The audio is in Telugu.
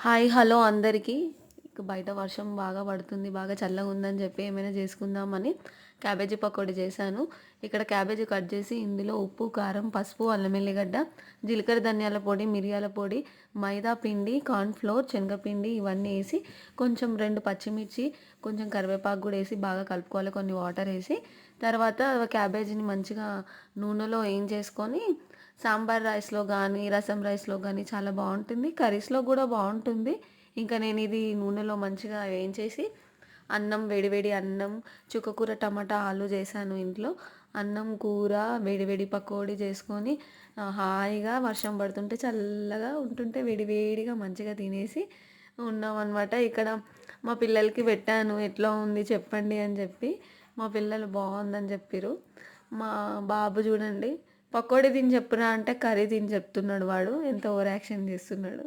హాయ్ హలో అందరికీ. ఇక బయట వర్షం బాగా పడుతుంది, బాగా చల్లగా ఉందని చెప్పి ఏమైనా చేసుకుందామని క్యాబేజీ పకోడీ చేశాను. ఇక్కడ క్యాబేజీ కట్ చేసి ఇందులో ఉప్పు, కారం, పసుపు, అల్లం ఎల్లిగడ్డ, జీలకర్ర ధనియాల పొడి, మిరియాల పొడి, మైదా పిండి, కార్న్‌ఫ్లోర్, శనగపిండి ఇవన్నీ వేసి కొంచెం 2 పచ్చిమిర్చి, కొంచెం కరివేపాకు కూడా వేసి బాగా కలుపుకోవాలి. కొన్ని వాటర్ వేసి తర్వాత క్యాబేజీని మంచిగా నూనెలో వేయించేసుకొని సాంబార్ రైస్‌లో గానీ, రసం రైస్‌లో గానీ చాలా బావుంటుంది. కర్రీస్‌లో గూడా బావుంటుంది. ఇంకా నేనిది నూనెలో మంచిగా వేయించేసి అన్నం వేడి వేడి అన్నం, చుక్కకూర, టమాటా, ఆలు చేశాను ఇంట్లో. అన్నం, కూర, వేడి వేడి పకోడీ చేసుకొని హాయిగా వర్షం పడుతుంటే చల్లగా ఉంటుంటే వేడి వేడిగా మంచిగా తినేసి ఉన్నామనమాట. ఇక్కడ మా పిల్లలకి పెట్టాను. ఎట్లా ఉంది చెప్పండి అని చెప్పి. మా పిల్లలు బావుందని చెప్పిర్రు. మా బాబు చూడండి పకోడీ తిని చెప్పురా అంటే కర్రీ తిని చెప్తున్నాడు వాడు. ఎంత ఓవర్ యాక్షన్ చేస్తున్నాడు.